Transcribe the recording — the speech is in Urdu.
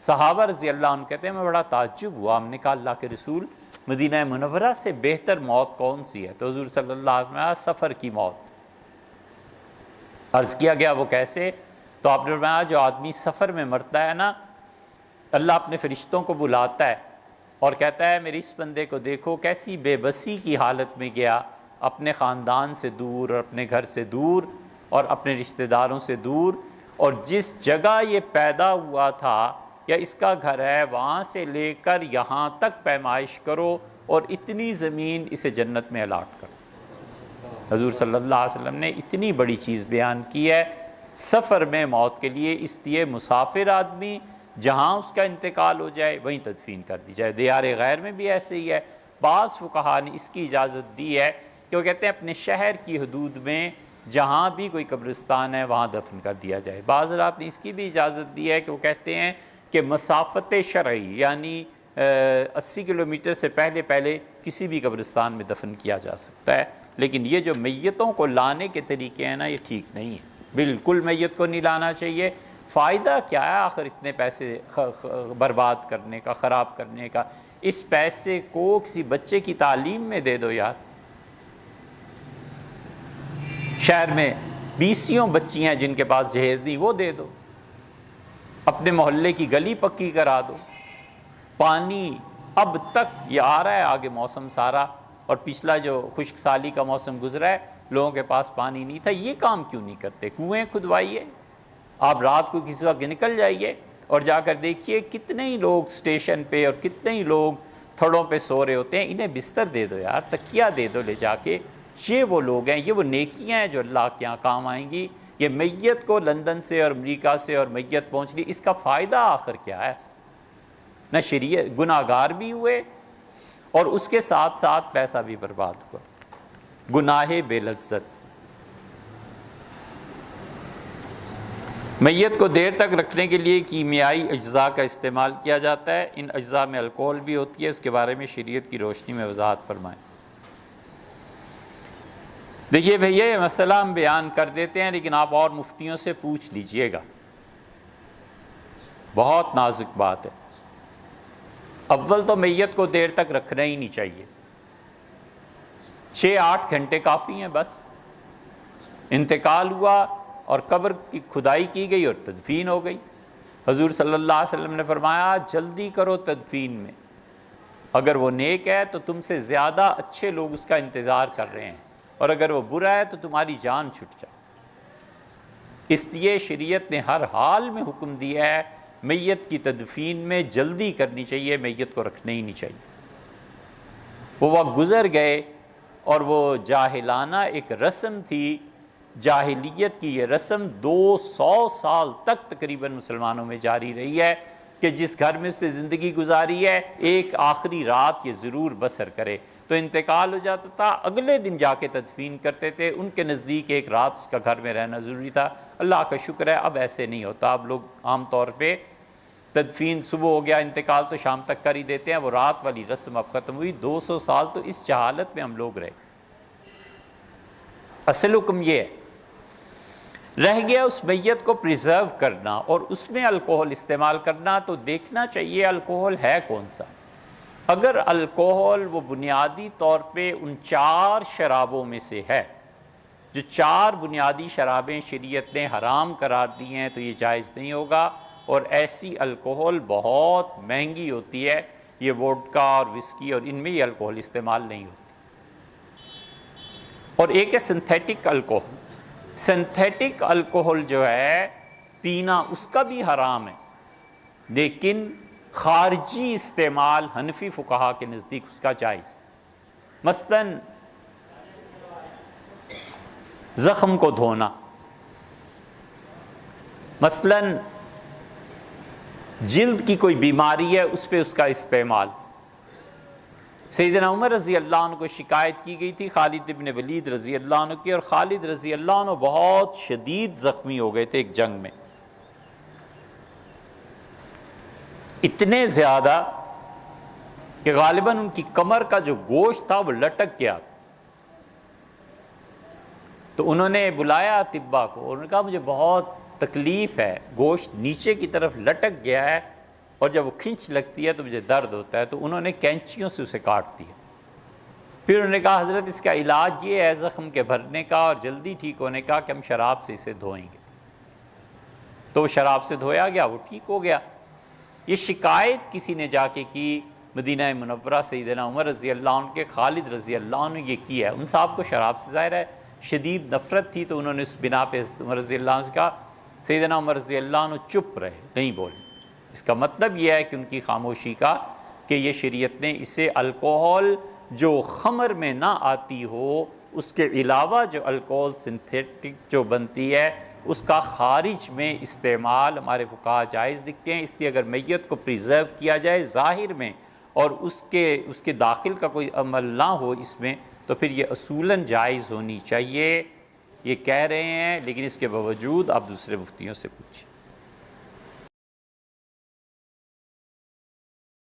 صحابہ رضی اللہ عنہ کہتے ہیں میں بڑا تعجب ہوا، ہم نے کہا اللہ کے رسول مدینہ منورہ سے بہتر موت کون سی ہے؟ تو حضور صلی اللہ علیہ وسلم نے سفر کی موت۔ عرض کیا گیا وہ کیسے؟ تو آپ نے فرمایا جو آدمی سفر میں مرتا ہے نا، اللہ اپنے فرشتوں کو بلاتا ہے اور کہتا ہے میرے اس بندے کو دیکھو کیسی بے بسی کی حالت میں گیا، اپنے خاندان سے دور اور اپنے گھر سے دور اور اپنے رشتہ داروں سے دور، اور جس جگہ یہ پیدا ہوا تھا یا اس کا گھر ہے وہاں سے لے کر یہاں تک پیمائش کرو اور اتنی زمین اسے جنت میں الاٹ کرو۔ حضور صلی اللہ علیہ وسلم نے اتنی بڑی چیز بیان کی ہے سفر میں موت کے لیے، اس لیے مسافر آدمی جہاں اس کا انتقال ہو جائے وہیں تدفین کر دی جائے۔ دیار غیر میں بھی ایسے ہی ہے، بعض فقہا نے اس کی اجازت دی ہے کہ وہ کہتے ہیں اپنے شہر کی حدود میں جہاں بھی کوئی قبرستان ہے وہاں دفن کر دیا جائے۔ بعض حضرات نے اس کی بھی اجازت دی ہے کہ وہ کہتے ہیں کہ مسافت شرعی یعنی 80 کلومیٹر سے پہلے کسی بھی قبرستان میں دفن کیا جا سکتا ہے، لیکن یہ جو میتوں کو لانے کے طریقے ہیں نا یہ ٹھیک نہیں ہے، بالکل میت کو نہیں لانا چاہیے۔ فائدہ کیا ہے آخر اتنے پیسے برباد کرنے کا، خراب کرنے کا؟ اس پیسے کو کسی بچے کی تعلیم میں دے دو یار۔ شہر میں 20 بچیاں جن کے پاس جہیز نہیں وہ دے دو، اپنے محلے کی گلی پکی کرا دو۔ پانی اب تک یہ آ رہا ہے، آگے موسم سارا، اور پچھلا جو خشک سالی کا موسم گزرا ہے لوگوں کے پاس پانی نہیں تھا، یہ کام کیوں نہیں کرتے؟ کنویں کھدوائیے، آپ رات کو کسی وقت نکل جائیے اور جا کر دیکھیے کتنے ہی لوگ اسٹیشن پہ اور کتنے ہی لوگ تھڑوں پہ سو رہے ہوتے ہیں، انہیں بستر دے دو یار، تکیہ دے دو لے جا کے۔ یہ وہ لوگ ہیں، یہ وہ نیکیاں ہیں جو اللہ کے یہاں کام آئیں گی۔ یہ میت کو لندن سے اور امریکہ سے اور میت پہنچ رہی، اس کا فائدہ آخر کیا ہے؟ نہ شریعت، گناہ گار بھی ہوئے اور اس کے ساتھ ساتھ پیسہ بھی برباد ہوا، گناہ بے لذت۔ میت کو دیر تک رکھنے کے لیے کیمیائی اجزاء کا استعمال کیا جاتا ہے، ان اجزاء میں الکوہل بھی ہوتی ہے، اس کے بارے میں شریعت کی روشنی میں وضاحت فرمائیں۔ دیکھیے بھئی یہ مسئلہ ہم بیان کر دیتے ہیں لیکن آپ اور مفتیوں سے پوچھ لیجئے گا، بہت نازک بات ہے۔ اول تو میت کو دیر تک رکھنا ہی نہیں چاہیے، 6-8 گھنٹے کافی ہیں بس۔ انتقال ہوا اور قبر کی کھدائی کی گئی اور تدفین ہو گئی۔ حضور صلی اللہ علیہ وسلم نے فرمایا جلدی کرو تدفین میں، اگر وہ نیک ہے تو تم سے زیادہ اچھے لوگ اس کا انتظار کر رہے ہیں، اور اگر وہ برا ہے تو تمہاری جان چھٹ جائے۔ اس لیے شریعت نے ہر حال میں حکم دیا ہے میت کی تدفین میں جلدی کرنی چاہیے، میت کو رکھنا ہی نہیں چاہیے۔ وہ وقت گزر گئے اور وہ جاہلانہ ایک رسم تھی، جاہلیت کی یہ رسم 200 سال تک تقریباً مسلمانوں میں جاری رہی ہے کہ جس گھر میں اس نے زندگی گزاری ہے ایک آخری رات یہ ضرور بسر کرے۔ تو انتقال ہو جاتا تھا، اگلے دن جا کے تدفین کرتے تھے، ان کے نزدیک ایک رات اس کا گھر میں رہنا ضروری تھا۔ اللہ کا شکر ہے اب ایسے نہیں ہوتا، اب لوگ عام طور پہ تدفین صبح ہو گیا انتقال تو شام تک کر ہی دیتے ہیں، وہ رات والی رسم اب ختم ہوئی۔ 200 سال تو اس جہالت میں ہم لوگ رہے۔ اصل حکم یہ ہے، رہ گیا اس میت کو پریزرو کرنا اور اس میں الکوہل استعمال کرنا، تو دیکھنا چاہیے الکوہل ہے کون سا۔ اگر الکوہل وہ بنیادی طور پہ ان 4 شرابوں میں سے ہے جو 4 بنیادی شرابیں شریعت نے حرام قرار دی ہیں تو یہ جائز نہیں ہوگا، اور ایسی الکوہل بہت مہنگی ہوتی ہے، یہ ووڈکا اور وسکی اور ان میں یہ الکوہل استعمال نہیں ہوتی۔ اور ایک ہے سنتھیٹک الکوہل، سنتھیٹک الکوہل جو ہے پینا اس کا بھی حرام ہے، لیکن خارجی استعمال حنفی فقہا کے نزدیک اس کا جائز ہے۔ مثلاً زخم کو دھونا، مثلاً جلد کی کوئی بیماری ہے اس پہ اس کا استعمال۔ سیدنا عمر رضی اللہ عنہ کو شکایت کی گئی تھی خالد بن ولید رضی اللہ عنہ کی، اور خالد رضی اللہ عنہ بہت شدید زخمی ہو گئے تھے ایک جنگ میں، اتنے زیادہ کہ غالباً ان کی کمر کا جو گوشت تھا وہ لٹک گیا تھا۔ تو انہوں نے بلایا اطباء کو، انہوں نے کہا مجھے بہت تکلیف ہے، گوشت نیچے کی طرف لٹک گیا ہے، اور جب وہ کھنچ لگتی ہے تو مجھے درد ہوتا ہے، تو انہوں نے کینچیوں سے اسے کاٹ دیا۔ پھر انہوں نے کہا حضرت اس کا علاج یہ ہے زخم کے بھرنے کا اور جلدی ٹھیک ہونے کا کہ ہم شراب سے اسے دھوئیں گے۔ تو وہ شراب سے دھویا گیا، وہ ٹھیک ہو گیا۔ یہ شکایت کسی نے جا کے کی مدینہ منورہ سیدنا عمر رضی اللہ عنہ کے، خالد رضی اللہ عنہ یہ کیا ہے۔ ان صاحب کو شراب سے ظاہر ہے شدید نفرت تھی، تو انہوں نے اس بنا پہ عمر رضی اللہ عنہ سے کہا، سیدنا عمر رضی اللہ عنہ چپ رہے، نہیں بولے۔ اس کا مطلب یہ ہے کہ ان کی خاموشی کا کہ یہ شریعت نے اسے الکوہل جو خمر میں نہ آتی ہو، اس کے علاوہ جو الکوہل سنتھیٹک جو بنتی ہے اس کا خارج میں استعمال ہمارے فقہا جائز دکھتے ہیں۔ اس لیے اگر میت کو پریزرو کیا جائے ظاہر میں اور اس کے داخل کا کوئی عمل نہ ہو اس میں، تو پھر یہ اصولاً جائز ہونی چاہیے، یہ کہہ رہے ہیں۔ لیکن اس کے باوجود آپ دوسرے مفتیوں سے پوچھیں۔